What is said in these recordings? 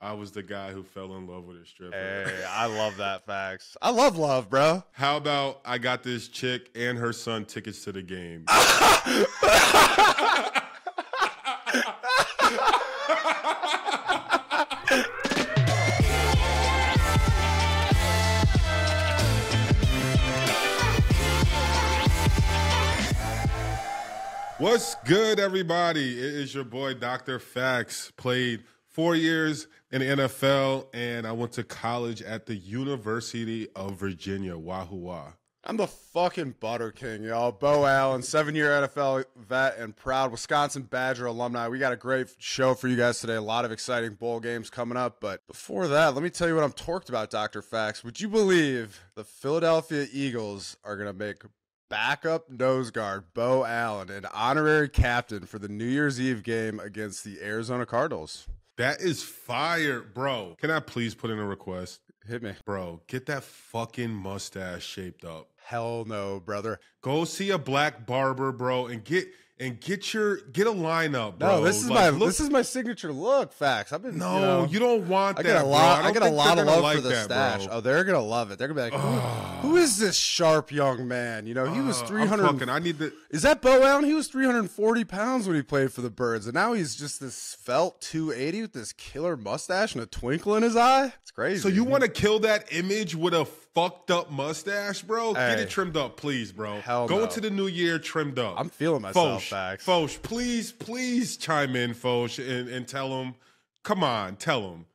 I was the guy who fell in love with a stripper. Hey, I love that, Fax. I love love, bro. How about I got this chick and her son tickets to the game? What's good, everybody? It is your boy, Dr. Fax. Played 4 years in the NFL, and I went to college at the University of Virginia. Wahoo wah. I'm the fucking Butter King, y'all. Beau Allen, 7-year NFL vet and proud Wisconsin Badger alumni. We got a great show for you guys today. A lot of exciting bowl games coming up. But before that, let me tell you what I'm torqued about, Dr. Fax. Would you believe the Philadelphia Eagles are going to make backup nose guard Beau Allen an honorary captain for the New Year's Eve game against the Arizona Cardinals? That is fire, bro. Can I please put in a request? Hit me. Bro, get that fucking mustache shaped up. Hell no, brother. Go see a black barber, bro, and get a lineup, bro. No, this is my signature look, Fax. I've been you don't want that. I get a lot of love for the that, stash. bro. Oh, they're gonna love it. They're gonna be like, who is this sharp young man? You know, he was 300. Is that Beau Allen? He was 340 pounds when he played for the Birds, and now he's just this svelte 280 with this killer mustache and a twinkle in his eye. It's crazy. So you want to kill that image with a fucked up mustache, bro? Hey, get it trimmed up, please, bro. Hell Go no. into the new year trimmed up. I'm feeling myself, Fax. Foch, please chime in, Foch, and tell him. Come on, tell him.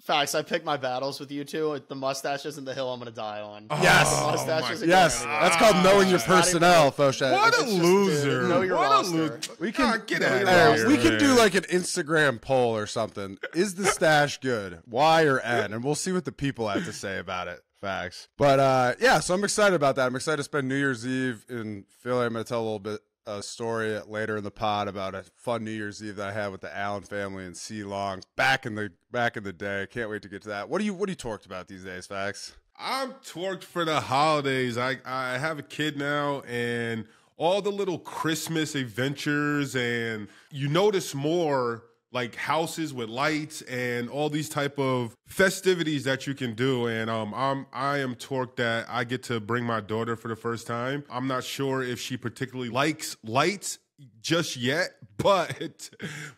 Facts. I pick my battles with you two. The mustache isn't the hill I'm going to die on. Yes. The mustache isn't Yes. That's called knowing your personnel, Foch. What a loser. Know your roster. We can get out of here. We can do like an Instagram poll or something. Is the stash good? Y or N? And we'll see what the people have to say about it. Facts. But yeah, so I'm excited about that. I'm excited to spend New Year's Eve in Philly. I'm going to tell a little bit a story later in the pod about a fun New Year's Eve that I had with the Allen family and C Long back in the day. Can't wait to get to that. What are you torqued about these days, Fax? I'm torqued for the holidays. I have a kid now, and all the little Christmas adventures, and you notice more like houses with lights and all these type of festivities that you can do. And I am torqued that I get to bring my daughter for the first time. I'm not sure if she particularly likes lights just yet, but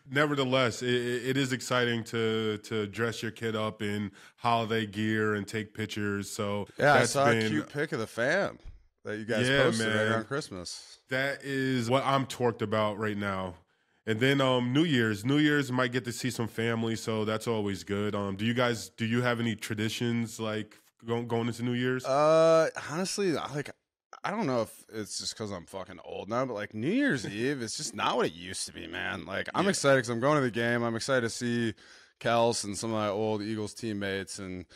nevertheless, it is exciting to dress your kid up in holiday gear and take pictures. So yeah, I saw a cute pic of the fam that you guys posted right around Christmas. That is what I'm torqued about right now. And then New Year's might get to see some family, so that's always good. Do you have any traditions like going into New Year's? Honestly, I don't know if it's just because I'm fucking old now, but like New Year's Eve, it's just not what it used to be, man. Like I'm excited because I'm going to the game. I'm excited to see Kels and some of my old Eagles teammates, and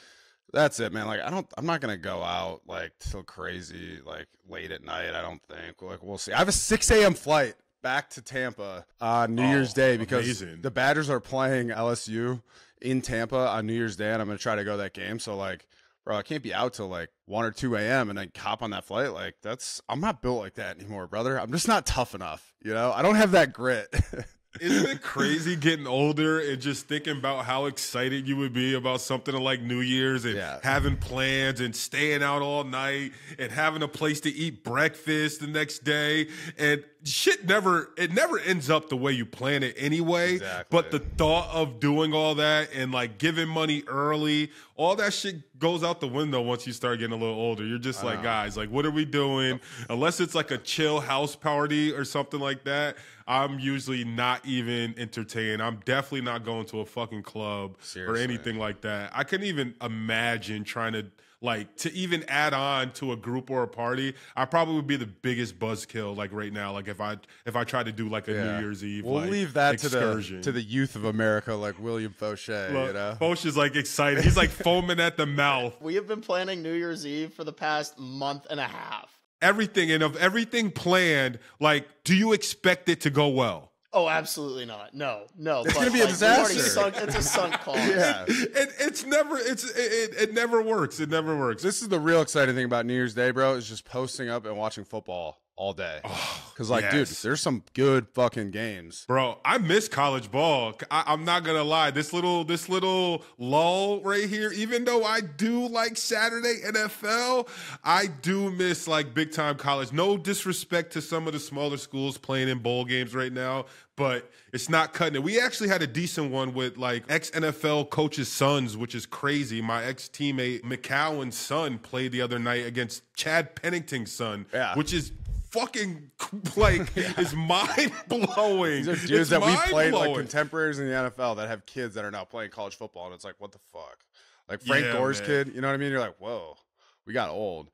that's it, man. Like I'm not gonna go out like till crazy, like late at night. I don't think. Like we'll see. I have a 6 a.m. flight back to Tampa on New Year's Day because the Badgers are playing LSU in Tampa on New Year's Day, and I'm going to try to go to that game. So, like, bro, I can't be out till, like, 1 or 2 a.m. and then hop on that flight. Like, I'm not built like that anymore, brother. I'm just not tough enough, you know? I don't have that grit. Isn't it crazy getting older and just thinking about how excited you would be about something like New Year's and having plans and staying out all night and having a place to eat breakfast the next day, and shit never ends up the way you plan it anyway. Exactly. But the thought of doing all that and like giving money early, all that shit goes out the window once you start getting a little older. You're just like, guys, like, what are we doing? Unless it's like a chill house party or something like that, I'm usually not even entertained. I'm definitely not going to a fucking club or anything like that. I couldn't even imagine trying to even add on to a group or a party. I probably would be the biggest buzzkill like right now. Like if I tried to do like a New Year's Eve, we'll leave that excursion to the youth of America, like William Fauché. Look, you know, Foch is like excited. He's like foaming at the mouth. We have been planning New Year's Eve for the past month and a half. Everything, and of everything planned, like, do you expect it to go well? Oh, absolutely not. No. It's going to be a disaster. It's a sunk cost. Yeah. It never works. It never works. This is the real exciting thing about New Year's Day, bro, is just posting up and watching football all day. Because, dude, there's some good fucking games. Bro, I miss college ball. I'm not going to lie. This little lull right here, even though I do like Saturday NFL, I do miss, big-time college. No disrespect to some of the smaller schools playing in bowl games right now, but it's not cutting it. We actually had a decent one with, ex-NFL coaches' sons, which is crazy. My ex-teammate McCowan's son played the other night against Chad Pennington's son, which is fucking is mind blowing. These are dudes that we played contemporaries in the NFL that have kids that are now playing college football, and it's what the fuck? Frank Gore's kid, you know what I mean? You're whoa, we got old.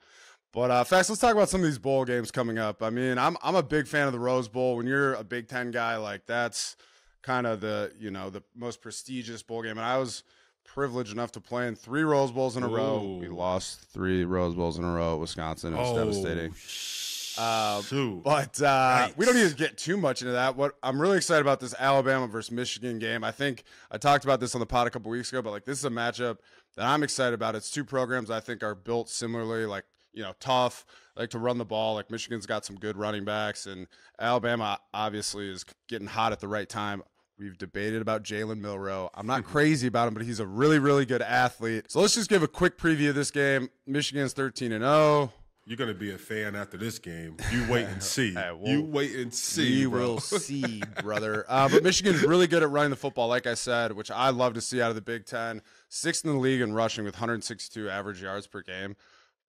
But Fax, let's talk about some of these bowl games coming up. I mean, I'm a big fan of the Rose Bowl. When you're a Big Ten guy, that's kind of the most prestigious bowl game. And I was privileged enough to play in 3 Rose Bowls in a row. We lost 3 Rose Bowls in a row at Wisconsin. It was devastating. We don't need to get too much into that. What I'm really excited about this Alabama versus Michigan game. I think I talked about this on the pod a couple weeks ago, but this is a matchup that I'm excited about. It's 2 programs I think are built similarly, tough, like to run the ball. Michigan's got some good running backs, and Alabama obviously is getting hot at the right time. We've debated about Jalen Milroe. I'm not crazy about him, but he's a really, really good athlete. So let's just give a quick preview of this game. Michigan's 13-0. You're going to be a fan after this game. You wait and see. You wait and see, We will see, brother. But Michigan's really good at running the football, like I said, which I love to see out of the Big Ten. 6th in the league in rushing with 162 average yards per game.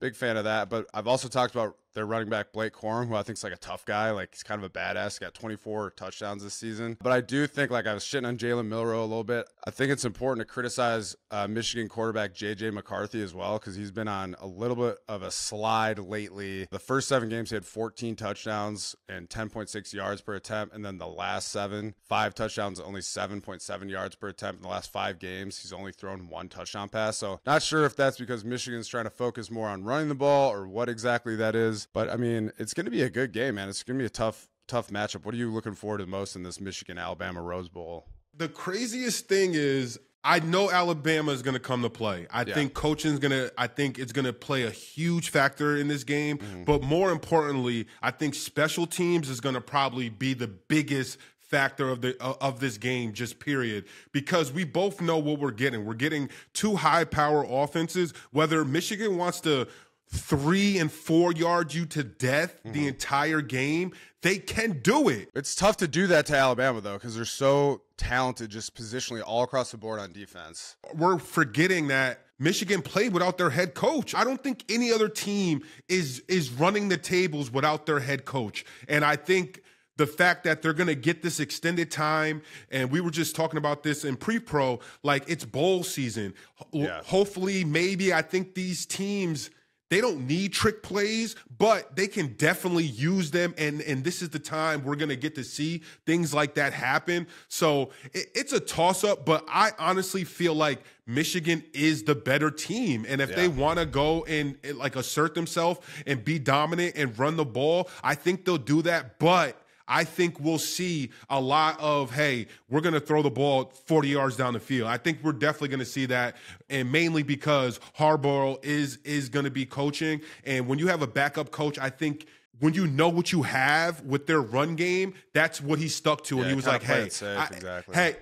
Big fan of that. But I've also talked about their running back, Blake Corum, who I think is a tough guy. He's kind of a badass. He got 24 touchdowns this season. But I do think, I was shitting on Jalen Milroe a little bit. I think it's important to criticize Michigan quarterback J.J. McCarthy as well, because he's been on a little bit of a slide lately. The first 7 games, he had 14 touchdowns and 10.6 yards per attempt. And then the last 7, 5 touchdowns, only 7.7 yards per attempt. In the last 5 games, he's only thrown 1 touchdown pass. So not sure if that's because Michigan's trying to focus more on running the ball or what exactly that is. But, I mean, it's going to be a good game, man. It's going to be a tough matchup. What are you looking forward to most in this Michigan-Alabama Rose Bowl? The craziest thing is I know Alabama is going to come to play. I think coaching's I think it's going to play a huge factor in this game. Mm-hmm. But more importantly, I think special teams is going to probably be the biggest factor of this game, just period, because we both know what we're getting. We're getting 2 high-power offenses. Whether Michigan wants to 3 and 4 yard you to death the entire game, they can do it. It's tough to do that to Alabama, though, because they're so talented just positionally all across the board on defense. We're forgetting that Michigan played without their head coach. I don't think any other team is running the tables without their head coach. And I think the fact that they're going to get this extended time, and we were just talking about this in pre-pro, it's bowl season. Yeah. Hopefully, maybe I think these teams, they don't need trick plays, but they can definitely use them, and this is the time we're going to get to see things like that happen. So it's a toss-up, but I honestly feel like Michigan is the better team, and if they want to go and assert themselves and be dominant and run the ball, I think they'll do that, but I think we'll see a lot of, hey, we're going to throw the ball 40 yards down the field. I think we're definitely going to see that, and mainly because Harbaugh is going to be coaching. And when you have a backup coach, I think when you know what you have with their run game, that's what he stuck to. And he was like, hey,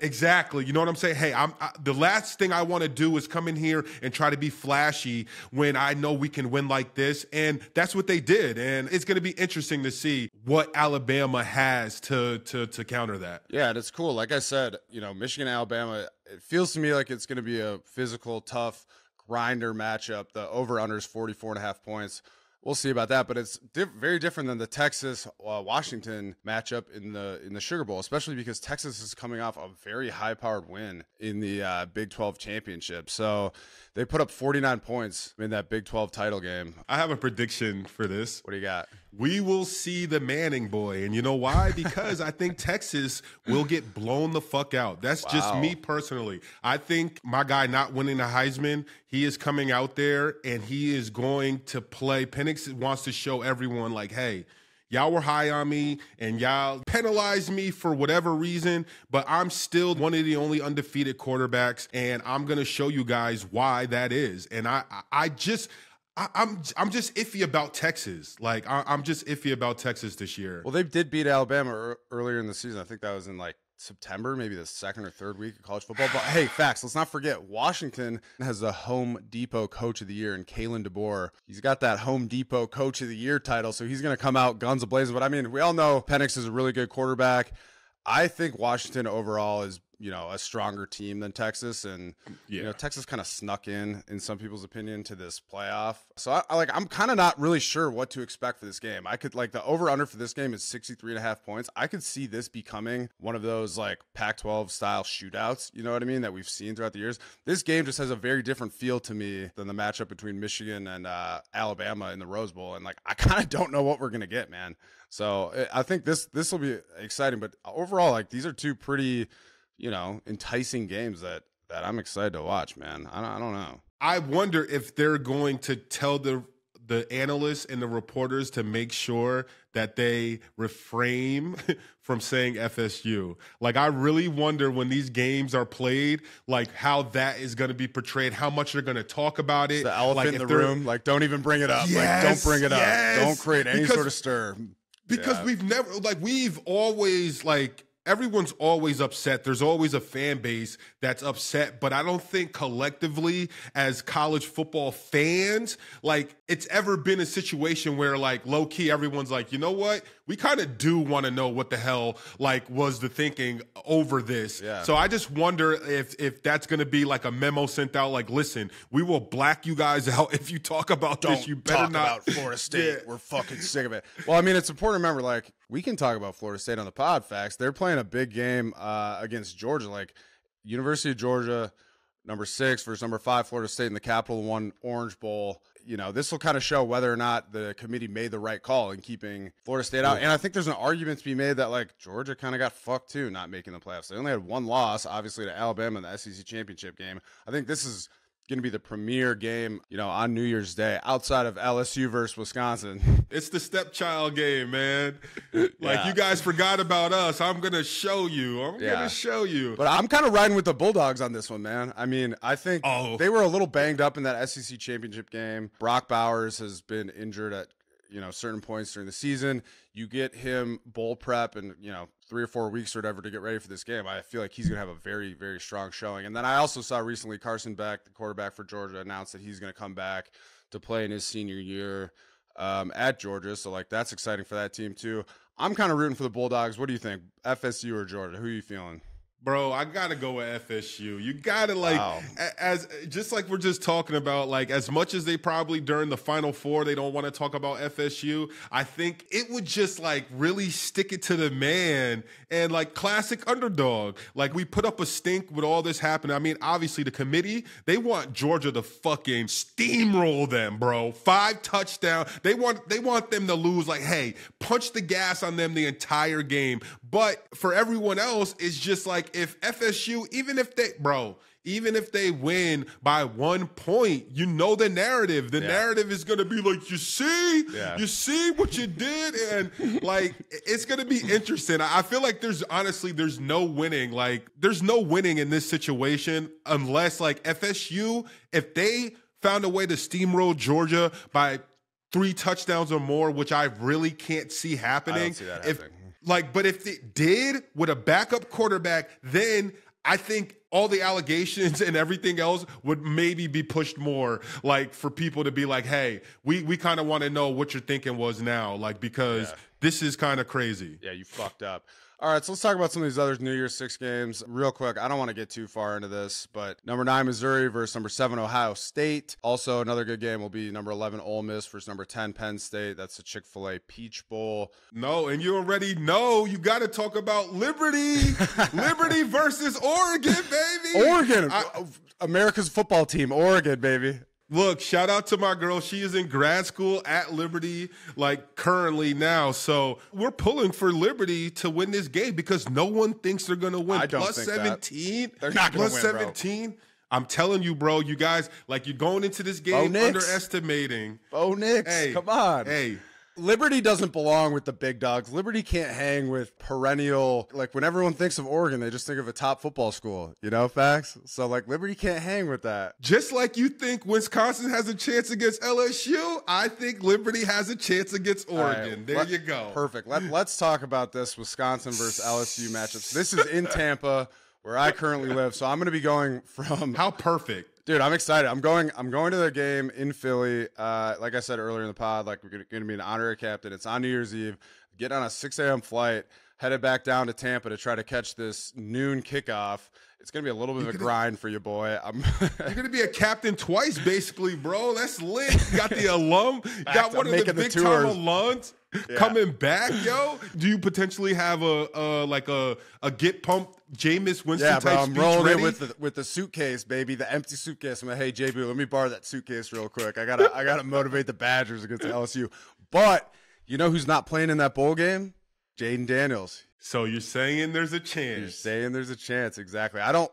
exactly. You know what I'm saying? Hey, the last thing I want to do is come in here and try to be flashy when I know we can win like this. And that's what they did. And it's going to be interesting to see what Alabama has to counter that. Yeah, and it's cool. Like I said, Michigan, Alabama, it feels to me like it's going to be a physical, tough grinder matchup. The over-under is 44.5 points. We'll see about that, but it's very different than the Texas-Washington matchup in the Sugar Bowl, especially because Texas is coming off a very high-powered win in the Big 12 championship. So they put up 49 points in that Big 12 title game. I have a prediction for this. What do you got? We will see the Manning boy, and you know why? Because I think Texas will get blown the fuck out. That's just me personally. I think my guy not winning the Heisman, he is coming out there, and he is going to play. Penix wants to show everyone, hey, y'all were high on me, and y'all penalized me for whatever reason, but I'm still one of the only undefeated quarterbacks, and I'm going to show you guys why that is. And I'm just iffy about Texas. Like I'm just iffy about Texas this year. Well, they did beat Alabama earlier in the season. I think that was in like September, maybe the second or third week of college football. But hey, facts. Let's not forget Washington has the Home Depot Coach of the Year in Kalen DeBoer. He's got that Home Depot Coach of the Year title, so he's going to come out guns a-blazing. But I mean, we all know Penix is a really good quarterback. I think Washington overall is, a stronger team than Texas, and Texas kind of snuck in some people's opinion to this playoff. So I'm kind of not really sure what to expect for this game. I could the over under for this game is 63.5 points. I could see this becoming one of those like Pac-12 style shootouts, you know what I mean, that we've seen throughout the years. This game just has a very different feel to me than the matchup between Michigan and Alabama in the Rose Bowl, and I kind of don't know what we're gonna get, man. So I think this will be exciting, but overall, these are two pretty enticing games that I'm excited to watch, man. I don't know. I wonder if they're going to tell the analysts and the reporters to make sure that they refrain from saying FSU. I really wonder when these games are played, how that is going to be portrayed, how much they're going to talk about it. The elephant in the room, don't even bring it up. Don't bring it up. Don't create any sort of stir. Because we've always, everyone's always upset. There's always a fan base that's upset, but I don't think collectively as college football fans, it's ever been a situation where low key, everyone's you know what? We kind of do want to know what the hell was the thinking over this. Yeah. So I just wonder if that's going to be a memo sent out listen, we will black you guys out if you talk about this. You better talk not about Florida State. Yeah. We're fucking sick of it. Well, I mean, it's important to remember we can talk about Florida State on the pod, facts. They're playing a big game against Georgia. University of Georgia, number 6 versus number 5 Florida State in the Capital One Orange Bowl. This will kind of show whether or not the committee made the right call in keeping Florida State out. And I think there's an argument to be made that Georgia kind of got fucked too, not making the playoffs. They only had one loss, obviously, to Alabama in the SEC championship game. I think this is going to be the premier game, on New Year's Day outside of LSU versus Wisconsin. It's the stepchild game, man. You guys forgot about us. I'm going to show you. I'm going to show you. But I'm kind of riding with the Bulldogs on this one, man. I mean, I think they were a little banged up in that SEC championship game. Brock Bowers has been injured at certain points during the season. You get him bowl prep and 3 or 4 weeks or whatever to get ready for this game. I feel like he's going to have a very, very strong showing. And then I also saw recently Carson Beck, the quarterback for Georgia, announced that he's going to come back to play in his senior year at Georgia. So that's exciting for that team too. I'm kind of rooting for the Bulldogs. What do you think? FSU or Georgia? Who are you feeling? Bro, I gotta go with FSU. You gotta as just like we're just talking about, as much as they probably during the Final Four they don't want to talk about FSU, I think it would just really stick it to the man and classic underdog. We put up a stink with all this happening. I mean, obviously the committee, they want Georgia to fucking steamroll them, bro. 5 touchdowns. They want them to lose. Hey, punch the gas on them the entire game. But for everyone else, it's just if FSU, even if they win by 1 point, the narrative. The narrative is going to be you see what you did? And it's going to be interesting. I feel there's no winning. There's no winning in this situation unless FSU, if they found a way to steamroll Georgia by 3 touchdowns or more, which I really can't see happening. I don't see that happening. But if it did with a backup quarterback, then I think all the allegations and everything else would maybe be pushed more, for people to be hey, we kind of want to know what your thinking was now, because this is kind of crazy. Yeah, you fucked up. All right, so let's talk about some of these other New Year's 6 games real quick. I don't want to get too far into this, but number 9, Missouri versus number 7, Ohio State. Also, another good game will be number 11, Ole Miss versus number 10, Penn State. That's the Chick-fil-A Peach Bowl. No, and you already know you got to talk about Liberty. Liberty versus Oregon, baby. Oregon, America's football team, Oregon, baby. Look, shout out to my girl. She is in grad school at Liberty, currently now. So we're pulling for Liberty to win this game because no one thinks they're going to win. I don't Plus think 17. They're not going to win, 17. Bro. I'm telling you, bro, you guys, you're going into this game underestimating. Bo Nix, come on. Hey, Liberty doesn't belong with the big dogs. Liberty can't hang with perennial, like when everyone thinks of Oregon, they just think of a top football school, you know, Fax? So like Liberty can't hang with that. Just like you think Wisconsin has a chance against LSU, I think Liberty has a chance against Oregon. There you go. Perfect. Let's talk about this Wisconsin versus LSU matchup. So this is in Tampa, where I currently live. So I'm going to be going from How perfect. Dude, I'm excited. I'm going to the game in Philly. Like I said earlier in the pod, like we're going to be an honorary captain. It's on New Year's Eve. Get on a 6 a.m. flight, headed back down to Tampa to try to catch this noon kickoff. It's going to be a little bit of a grind for you, boy. You're going to be a captain twice, basically, bro. That's lit. You got the alum. You got one of the big-time alums coming back, yo. Do you potentially have a get pumped Jameis Winston type bro, I'm rolling ready? in with the suitcase, baby, the empty suitcase. I'm like, hey, JB, let me borrow that suitcase real quick. I gotta motivate the Badgers against LSU. But you know who's not playing in that bowl game? Jaden Daniels. So you're saying there's a chance. You're saying there's a chance, exactly. I don't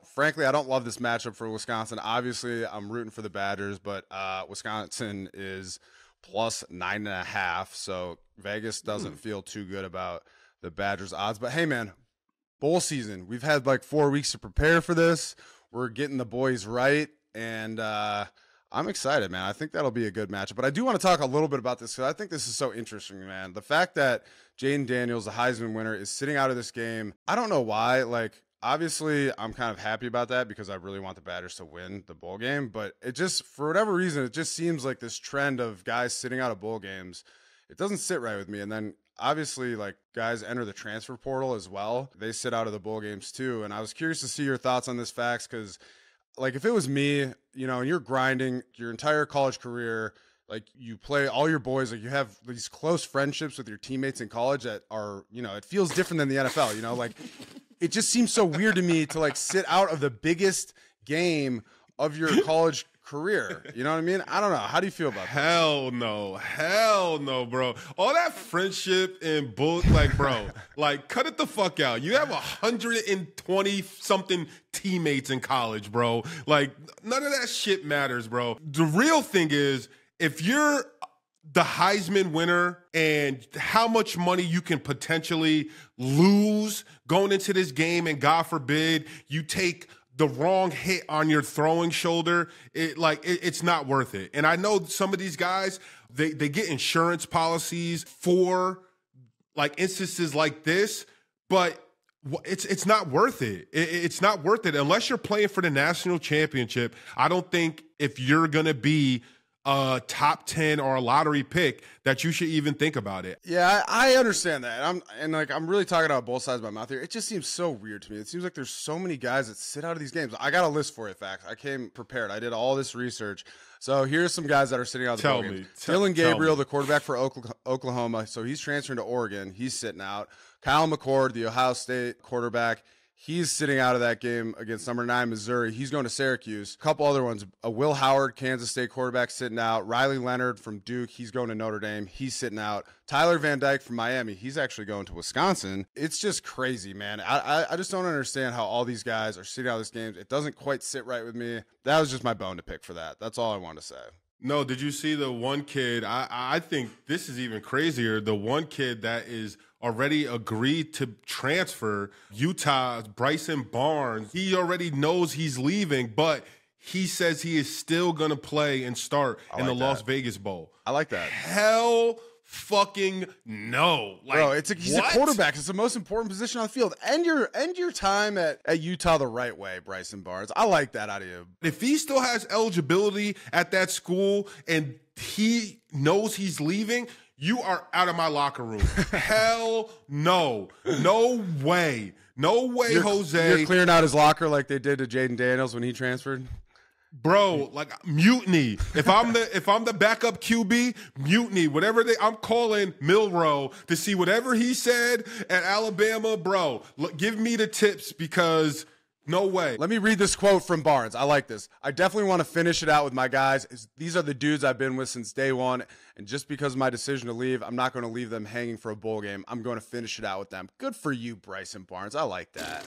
love this matchup for Wisconsin. Obviously, I'm rooting for the Badgers, but Wisconsin is plus 9.5, so Vegas doesn't feel too good about the Badgers odds. But hey, man, bowl season. We've had like 4 weeks to prepare for this. We're getting the boys right, and I'm excited, man. I think that'll be a good matchup. But I do want to talk a little bit about this because I think this is so interesting, man. The fact that Jaden Daniels, the Heisman winner, is sitting out of this game. I don't know why. Like, obviously, I'm kind of happy about that because I really want the Badgers to win the bowl game. But it just, for whatever reason, it just seems like this trend of guys sitting out of bowl games. It doesn't sit right with me. And then obviously, like, guys enter the transfer portal as well. They sit out of the bowl games too. And I was curious to see your thoughts on this, Fax, because like if it was me, you know, and you're grinding your entire college career, like you play all your boys, like you have these close friendships with your teammates in college that are, you know, it feels different than the NFL, you know, like it just seems so weird to me to like sit out of the biggest game of your college career. You know what I mean? I don't know. How do you feel about that? Hell no, bro. All that friendship and bull, like, bro, like, cut it the fuck out. You have 120 something teammates in college, bro. Like, none of that shit matters, bro. The real thing is, if you're the Heisman winner and how much money you can potentially lose going into this game, and God forbid you take the wrong hit on your throwing shoulder, it's not worth it. And I know some of these guys, they get insurance policies for like instances like this, but it's not worth it. It's not worth it unless you're playing for the national championship. I don't think if you're gonna be a top 10 or a lottery pick that you should even think about it. Yeah, I understand that. I'm really talking about both sides of my mouth here. It just seems so weird to me. It seems like there's so many guys that sit out of these games. I got a list for you, Fact. I came prepared. I did all this research. So here's some guys that are sitting out of the bowl games. Dylan Gabriel, the quarterback for Oklahoma. So he's transferring to Oregon. He's sitting out. Kyle McCord, the Ohio State quarterback. He's sitting out of that game against number 9 Missouri. He's going to Syracuse. A couple other ones. Will Howard, Kansas State quarterback, sitting out. Riley Leonard from Duke. He's going to Notre Dame. He's sitting out. Tyler Van Dyke from Miami. He's actually going to Wisconsin. It's just crazy, man. I just don't understand how all these guys are sitting out of this game. It doesn't quite sit right with me. That was just my bone to pick for that. That's all I want to say. No, did you see the one kid? I think this is even crazier. The one kid that is already agreed to transfer, Utah, Bryson Barnes. He already knows he's leaving, but he says he is still going to play and start in the Las Vegas Bowl. I like that. Hell fucking no. Like, bro, he's a quarterback. It's the most important position on the field. End your time at Utah the right way, Bryson Barnes. I like that out of you. If he still has eligibility at that school and he knows he's leaving, you are out of my locker room. Hell no. No way. No way, Jose. You're clearing out his locker like they did to Jaden Daniels when he transferred? Bro, like mutiny. If I'm the backup QB, mutiny. I'm calling Milroe to see whatever he said at Alabama, bro. Give me the tips because no way. Let me read this quote from Barnes. I like this. I definitely want to finish it out with my guys. These are the dudes I've been with since day one, and just because of my decision to leave, I'm not going to leave them hanging for a bowl game. I'm going to finish it out with them. Good for you, Bryson Barnes. I like that.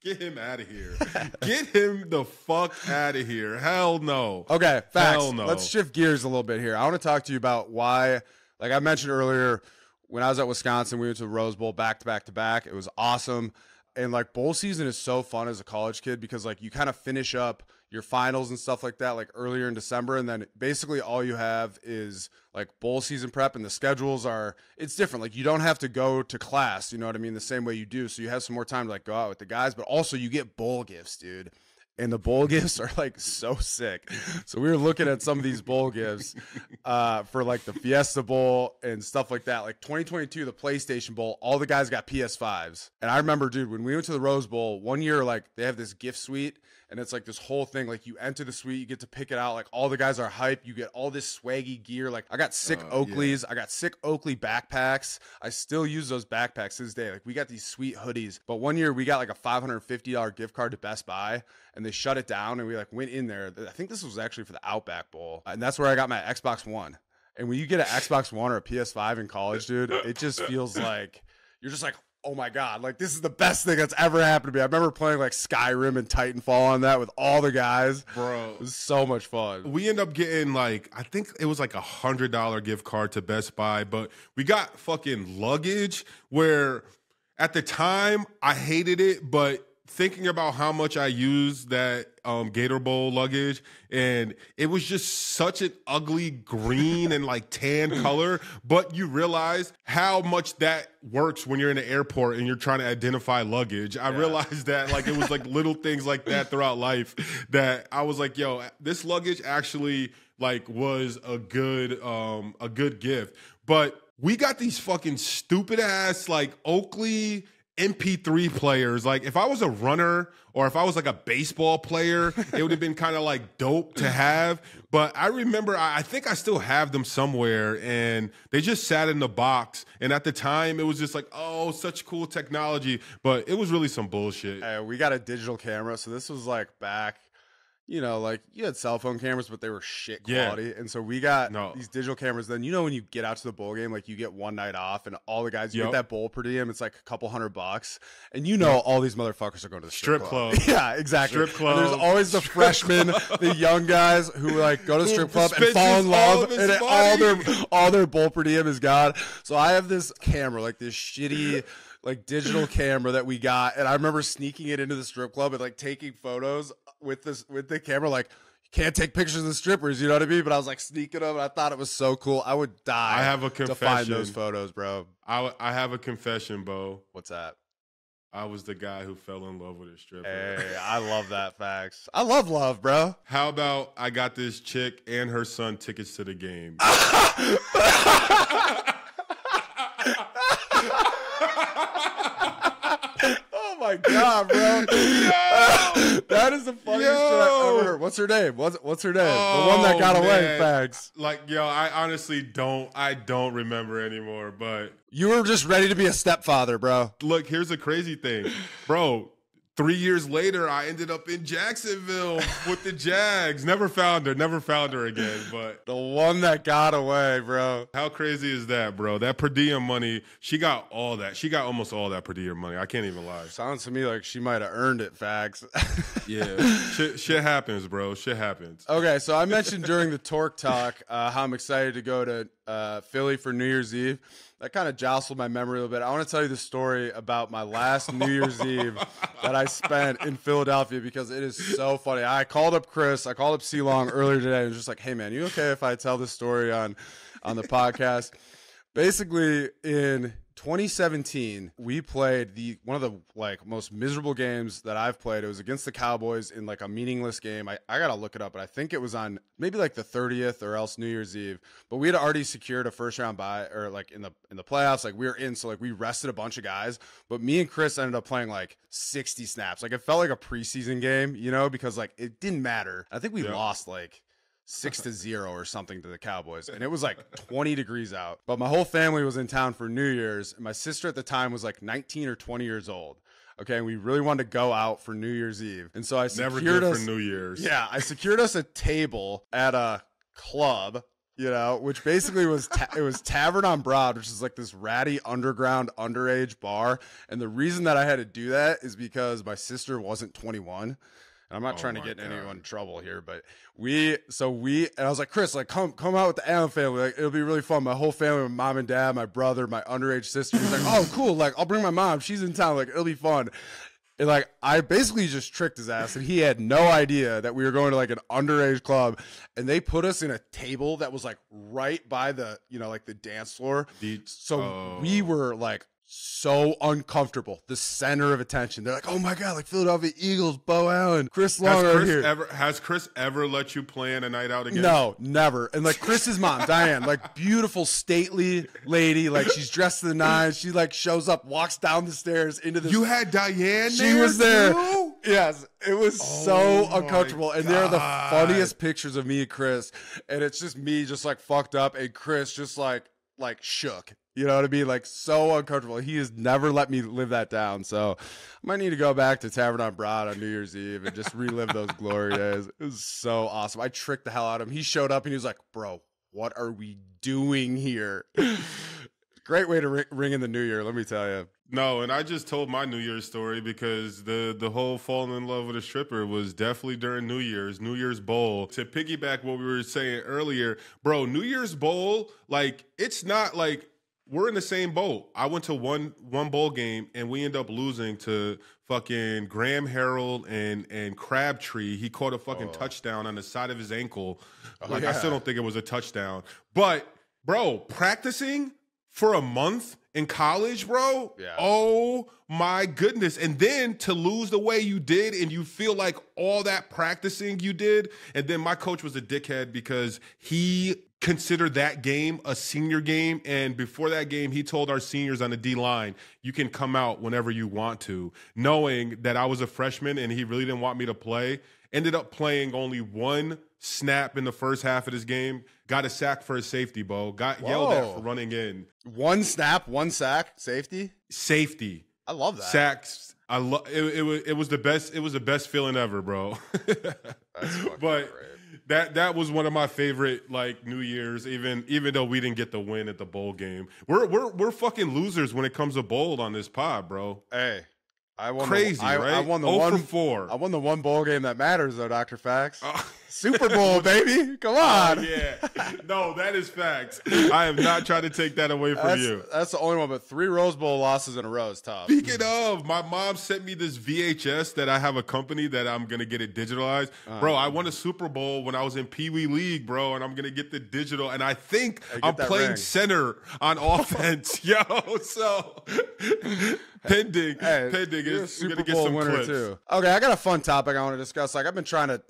Get him out of here. Get him the fuck out of here. Hell no. Okay, facts. Hell no. Let's shift gears a little bit here. I want to talk to you about why, Like I mentioned earlier, when I was at Wisconsin, we went to the Rose Bowl back to back to back. It was awesome. And like bowl season is so fun as a college kid because like you kind of finish up your finals and stuff like that like earlier in December, and then basically all you have is like bowl season prep, and the schedules it's different. Like you don't have to go to class, you know what I mean, the same way you do, so you have some more time to like go out with the guys, but also you get bowl gifts, dude. And the bowl gifts are like so sick. So we were looking at some of these bowl gifts for like the Fiesta Bowl and stuff like that. Like 2022, the PlayStation Bowl, all the guys got PS5s. And I remember, dude, when we went to the Rose Bowl, one year, like they have this gift suite. And it's like this whole thing, like you enter the suite, you get to pick it out. Like all the guys are hyped. You get all this swaggy gear. Like I got sick Oakleys. Yeah. I got sick Oakley backpacks. I still use those backpacks to this day. Like we got these sweet hoodies. But one year we got like a $550 gift card to Best Buy, and they shut it down. And we like went in there. I think this was actually for the Outback Bowl. And that's where I got my Xbox One. And when you get an Xbox One or a PS5 in college, dude, it just feels like you're just like, oh my God, like this is the best thing that's ever happened to me. I remember playing like Skyrim and Titanfall on that with all the guys. Bro. It was so much fun. We end up getting like, I think it was like $100 gift card to Best Buy, but we got fucking luggage where at the time I hated it, but thinking about how much I used that Gator Bowl luggage, and it was just such an ugly green and like tan color, but you realize how much that works when you're in the airport and you're trying to identify luggage. I realized that like it was like little things like that throughout life that I was like, yo, this luggage actually like was a good gift. But we got these fucking stupid ass like Oakley MP3 players. Like if I was a runner or if I was like a baseball player, it would have been kind of like dope to have. But I remember, I think I still have them somewhere, and they just sat in the box. And at the time, it was just like, oh, such cool technology. But it was really some bullshit. Hey, we got a digital camera, so this was like back. You know, like you had cell phone cameras, but they were shit quality. Yeah. And so we got these digital cameras. Then, you know, when you get out to the bowl game, like you get one night off and all the guys, you get that bowl per diem. It's like a couple $100. And you know, all these motherfuckers are going to the strip club. Yeah, exactly. Strip club. There's always the freshmen, the young guys who like go to the strip club and fall in love. And all their bowl per diem is gone. So I have this camera, like this shitty like digital camera that we got. And I remember sneaking it into the strip club and like taking photos with the camera. Like, you can't take pictures of the strippers, you know what I mean? But I was like sneaking them, and I thought it was so cool. I would die. I have a confession to find those photos, bro. I have a confession, Beau. What's that? I was the guy who fell in love with a stripper. Hey, I love that facts. I love, bro. How about I got this chick and her son tickets to the game? Oh my God, bro. That is the funniest shit I've ever heard. What's her name? What's her name? The one that got away, facts. Like, yo, I honestly don't remember anymore, but you were just ready to be a stepfather, bro. Look, here's the crazy thing. Bro, 3 years later, I ended up in Jacksonville with the Jags. Never found her again, but the one that got away, bro. How crazy is that, bro? That per diem money, she got all that. She got almost all that per diem money. I can't even lie. Sounds to me like she might have earned it, facts. Yeah. Shit happens, bro. Shit happens. Okay, so I mentioned during the Torque Talk how I'm excited to go to Philly for New Year's Eve. That kind of jostled my memory a little bit. I want to tell you the story about my last New Year's Eve that I spent in Philadelphia because it is so funny. I called up Chris. I called up C-Long earlier today and was just like, hey, man, you okay if I tell this story on the podcast? Basically, in 2017, we played one of the like most miserable games that I've played. It was against the Cowboys in like a meaningless game. I gotta look it up, but I think it was on maybe like the 30th or else New Year's Eve. But we had already secured a first round bye, or like in the playoffs, like we were in. So like we rested a bunch of guys, but me and Chris ended up playing like 60 snaps. Like it felt like a preseason game, you know, because like it didn't matter. I think we lost like 6-0 or something to the Cowboys, and it was like 20 degrees out. But my whole family was in town for New Year's, and my sister at the time was like 19 or 20 years old. Okay, and we really wanted to go out for New Year's Eve, and so I secured us for New Year's. Yeah, I secured us a table at a club, you know, which basically was it was Tavern on Broad, which is like this ratty underground underage bar. And the reason that I had to do that is because my sister wasn't 21. And I'm not trying to my get God. anyone in trouble here, but and I was like, Chris, like come out with the Allen family. Like, it'll be really fun. My whole family, my mom and dad, my brother, my underage sister. He's like, oh, cool. Like, I'll bring my mom. She's in town. Like, it'll be fun. And like, I basically just tricked his ass, and he had no idea that we were going to like an underage club, and they put us in a table that was like right by the, like the dance floor. So we were like so uncomfortable, the center of attention. They're like, oh my God, like Philadelphia Eagles, Beau Allen, Chris Long are here. Has Chris ever let you plan a night out again? No, never. And like Chris's mom, Diane, like beautiful, stately lady, like she's dressed to the nines. She like shows up, walks down the stairs into this. You had Diane She was there. too? Yes, it was so uncomfortable. And they're the funniest pictures of me and Chris. And it's just me just like fucked up and Chris just like shook. You know what I mean? Like so uncomfortable. He has never let me live that down. So I might need to go back to Tavern on Broad on New Year's Eve and just relive those glory days. It was so awesome. I tricked the hell out of him. He showed up and he was like, bro, what are we doing here? Great way to ring in the new year, let me tell you. No, and I just told my New Year's story because the whole falling in love with a stripper was definitely during New Year's Bowl. To piggyback what we were saying earlier, bro, New Year's Bowl, like, it's not like we're in the same boat. I went to one bowl game and we ended up losing to fucking Graham Harrell and Crabtree. He caught a fucking touchdown on the side of his ankle. I still don't think it was a touchdown. But, bro, practicing for a month in college, bro. Yeah. Oh my goodness. And then to lose the way you did and you feel like all that practicing you did. And then my coach was a dickhead because he considered that game a senior game. And before that game, he told our seniors on the D-line, you can come out whenever you want to, knowing that I was a freshman and he really didn't want me to play. Ended up playing only one snap in the first half of this game. Got a sack for a safety, Beau. Got yelled at for running in. One snap, one sack, safety? Safety. I love that. Sacks. It was the best. It was the best feeling ever, bro. That's fucking but great. that was one of my favorite like New Year's. Even though we didn't get the win at the bowl game, we're fucking losers when it comes to bowl on this pod, bro. Hey. I won right? I won the 0 one for 4. I won the one bowl game that matters, though, Dr. Fax. Super Bowl, baby. Come on. Yeah. No, that is facts. I am not trying to take that away from you. That's the only one, but 3 Rose Bowl losses in a row is tough. Speaking of, my mom sent me this VHS that I have a company that I'm going to get it digitalized. Bro, I won a Super Bowl when I was in Pee Wee League, bro, and I'm going to get the digital. And I think I'm playing center on offense. Yo, so pending is Super going to get Bowl some winner clips. too. Okay, I got a fun topic I want to discuss. Like, I've been trying to,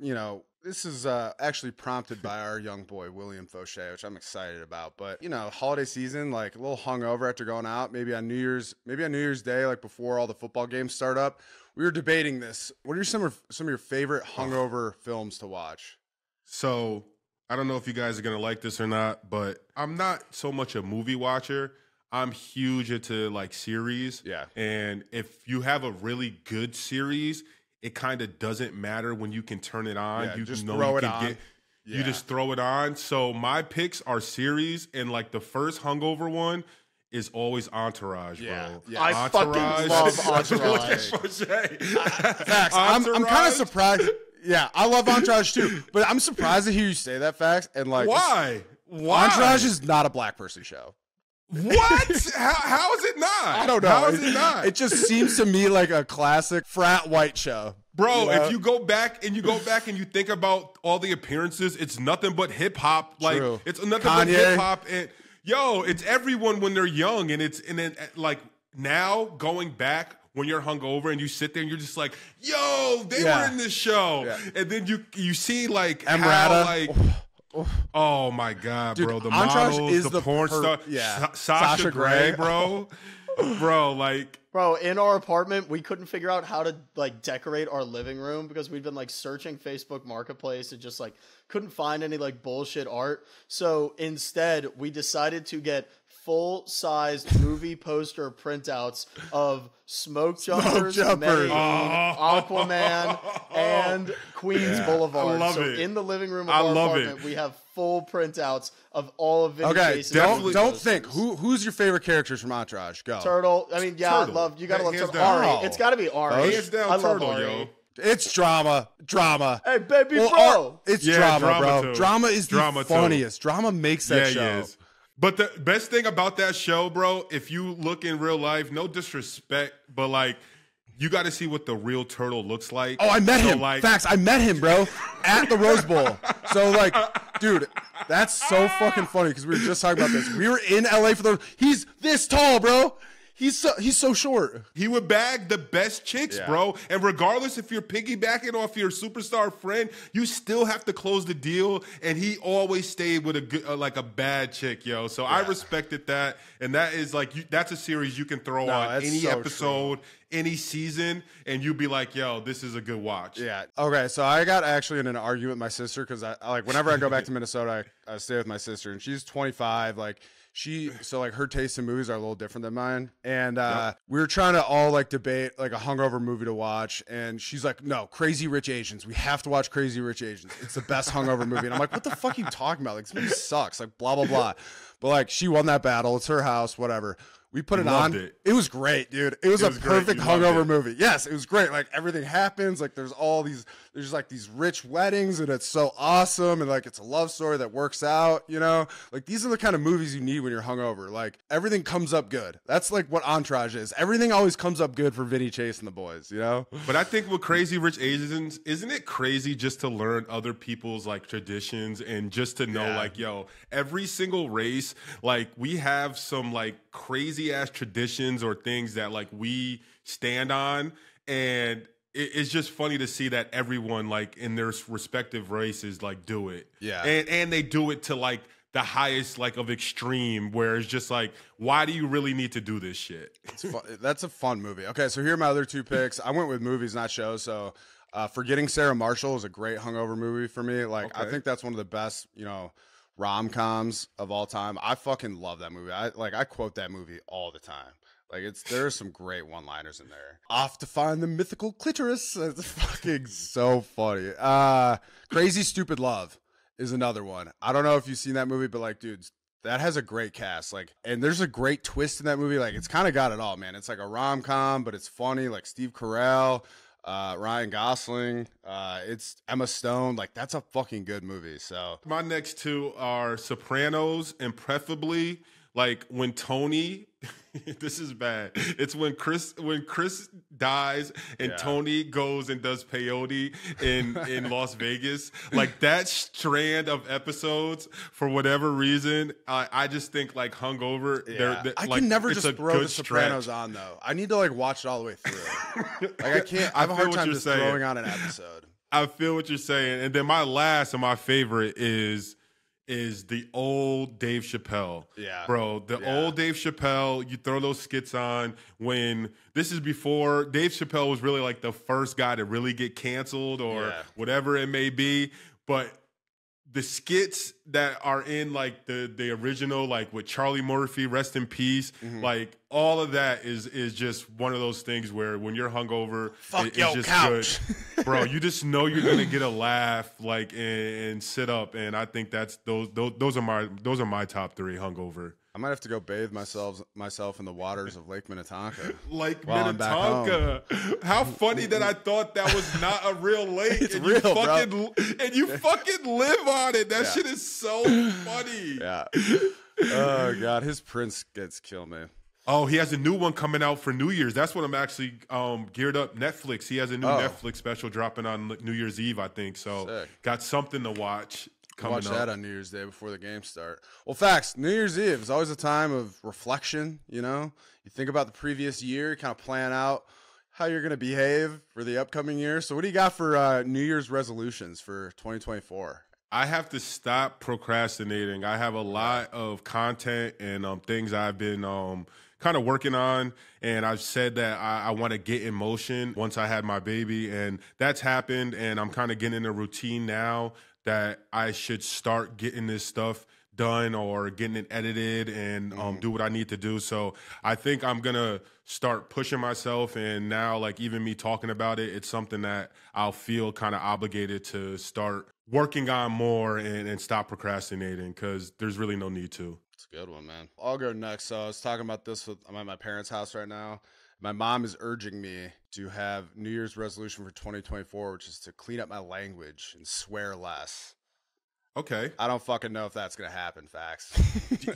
this is actually prompted by our young boy, William Fauché, which I'm excited about. But, holiday season, like a little hungover after going out, maybe on New Year's Day, like before all the football games start up. We were debating this. What are some of your favorite hungover films to watch? So, I don't know if you guys are going to like this or not, but I'm not so much a movie watcher. I'm huge into like series. Yeah. And if you have a really good series, it kind of doesn't matter when you can turn it on. Yeah, you just know throw you it can on. get. Yeah. You just throw it on. So my picks are series, and like the first hungover one is always Entourage, bro. Yeah. I fucking love Entourage. Facts. I'm kind of surprised. Yeah, I love Entourage too, but I'm surprised to hear you say that, Facts. And like, why? Entourage is not a black person show. What? How is it not? I don't know. How is it not? It just seems to me like a classic frat white show. Bro, if you go back and you think about all the appearances, it's nothing but hip hop. Like True. It's nothing but hip hop and it's everyone when they're young and then like now going back when you're hungover and you sit there and you're just like, yo, they were in this show. Yeah. And then you see like how like oh my God, dude, bro! The Entourage models, is the porn star, Sasha Grey, bro, Bro, in our apartment, we couldn't figure out how to like decorate our living room because we'd been like searching Facebook Marketplace and just like couldn't find any like bullshit art. So instead, we decided to get full-sized movie poster printouts of Smoke Jumpers, Medellin, Aquaman, and Queens Boulevard. I love so it. in the living room of our apartment, we have full printouts of all of Vinny Chase's don't think. Who's your favorite characters from Entourage? Go. Turtle. I mean, yeah, Turtle. You gotta love Turtle. Ari. It's gotta be Ari. Hands down, I love Turtle, Ari. yo. It's drama. Hey, baby, bro. It's drama, bro. Too. Drama is the funniest. Drama makes that show. Yes. But the best thing about that show, bro, if you look in real life, no disrespect, but like, you got to see what the real turtle looks like. Oh, I met him. Facts. I met him, bro, at the Rose Bowl. So, like, dude, that's so fucking funny because we were just talking about this. We were in LA for he's this tall, bro. He's so short. He would bag the best chicks, bro. And regardless if you're piggybacking off your superstar friend, you still have to close the deal. And he always stayed with a good, like a bad chick, yo. So I respected that. And that is like, that's a series you can throw on any episode, any season, and you'd be like, yo, this is a good watch. Yeah. Okay, so I got actually in an argument with my sister because I like whenever I go back to Minnesota, I stay with my sister, and she's 25. Like, her tastes in movies are a little different than mine. And we were trying to all like debate like a hungover movie to watch. And she's like, no, Crazy Rich Asians. We have to watch Crazy Rich Asians. It's the best hungover movie. And I'm like, what the fuck are you talking about? Like, this movie sucks. Like, blah, blah, blah. But like, she won that battle. It's her house, whatever. We put it on. It was great, dude. It was a perfect hungover movie. Yes, it was great. Like, everything happens. Like, there's like these rich weddings, and it's so awesome. And like, it's a love story that works out, you know? Like, these are the kind of movies you need when you're hungover. Like, everything comes up good. That's like what Entourage is. Everything always comes up good for Vinny Chase and the boys, you know? But I think with Crazy Rich Asians, isn't it crazy just to learn other people's like traditions and just to know like, yo, every single race, like we have some like crazy ass traditions or things that like we stand on, and it's just funny to see that everyone like in their respective races like do it, and they do it to like the highest like of extreme, where it's just like, why do you really need to do this shit? That's a fun movie. Okay, so here are my other two picks. I went with movies, not shows. So Forgetting Sarah Marshall is a great hungover movie for me. Like, I think that's one of the best, you know, rom-coms of all time. I fucking love that movie. I quote that movie all the time. Like, there's some great one-liners in there. Off to find the mythical clitoris. It's fucking so funny. Crazy Stupid Love is another one. I don't know if you've seen that movie, but like, dudes, that has a great cast. Like, and there's a great twist in that movie. Like, it's kind of got it all, man. It's like a rom-com, but it's funny. Like Steve Carell, Ryan Gosling, it's Emma Stone. Like, that's a fucking good movie. So my next two are Sopranos, and preferably like when Tony this is bad. It's when Chris dies and Tony goes and does peyote in Las Vegas. Like, that strand of episodes, for whatever reason, I just think like hungover. I can never just throw The Sopranos on though. I need to like watch it all the way through. Like, I can't. I have a hard time just throwing on an episode. I feel what you're saying. And then my last and my favorite is the old Dave Chappelle. Yeah. Bro, old Dave Chappelle, you throw those skits on when this is before Dave Chappelle was really like the first guy to really get canceled or whatever it may be. But the skits that are in like the original, like with Charlie Murphy, rest in peace, like all of that is just one of those things where when you're hungover, it's just couch. Good. Bro, you just know you're gonna get a laugh, like, and sit up. And I think that's those are my top three hungover. I might have to go bathe myself in the waters of Lake Minnetonka. Lake Minnetonka. How funny that I thought that was not a real lake. It's real, bro. And you fucking live on it. That shit is so funny. Yeah. Oh, God. His Prince gets killed, man. Oh, he has a new one coming out for New Year's. That's what I'm actually geared up. Netflix. He has a new Netflix special dropping on New Year's Eve, I think. So got something to watch. Watch that on New Year's Day before the games start. Well, facts. New Year's Eve is always a time of reflection. You know, you think about the previous year, kind of plan out how you're going to behave for the upcoming year. So, what do you got for New Year's resolutions for 2024? I have to stop procrastinating. I have a lot of content and things I've been kind of working on, and I've said that I want to get in motion once I had my baby, and that's happened, and I'm kind of getting in a routine now that I should start getting this stuff done or getting it edited and do what I need to do. So I think I'm going to start pushing myself, and now, like, even me talking about it, it's something that I'll feel kind of obligated to start working on more and stop procrastinating, because there's really no need to. It's a good one, man. I'll go next. So I was talking about this I'm at my parents' house right now, My mom is urging me to have New Year's resolution for 2024, which is to clean up my language and swear less. Okay. I don't fucking know if that's gonna happen, Fax.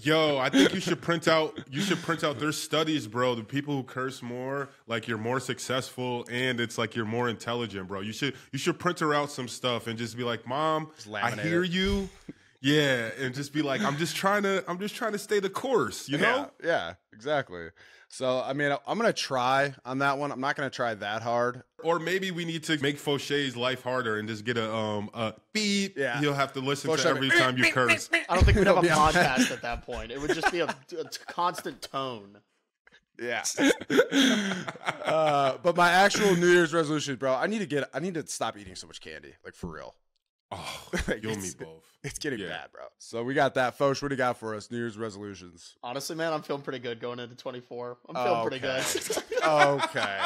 Yo, I think you should print out there's studies, bro. The people who curse more, like you're more successful and it's like you're more intelligent, bro. You should print her out some stuff and just be like, Mom, I hear you. Yeah, and just be like, I'm just trying to stay the course, you know? Yeah, exactly. So, I mean, I'm going to try on that one. I'm not going to try that hard. Or maybe we need to make Fauché's life harder and just get a beep. Yeah. He'll have to listen to every time you curse. I don't think we'd have a podcast at that point. It would just be a constant tone. Yeah. But my actual New Year's resolution, bro, I need to stop eating so much candy, like for real. Oh, you and me both. It's getting bad, bro. So we got that. Foch, what do you got for us? New Year's resolutions. Honestly, man, I'm feeling pretty good going into 24. I'm feeling pretty good. Okay.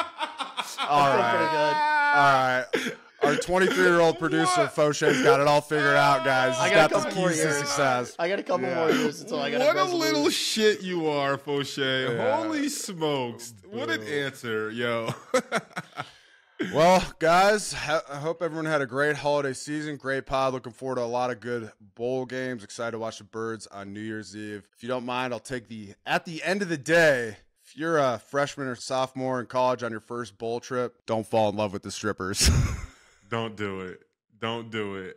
All right. Our 23-year-old producer, Fauché's got it all figured out, guys. He's got the keys to success. I got a couple more years until I got What a little shit you are, Fauché. Yeah. Holy smokes. What an answer, yo. Well, guys, I hope everyone had a great holiday season. Great pod. Looking forward to a lot of good bowl games. Excited to watch the Birds on New Year's Eve. If you don't mind, I'll take at the end of the day, if you're a freshman or sophomore in college on your first bowl trip, don't fall in love with the strippers. Don't do it. Don't do it.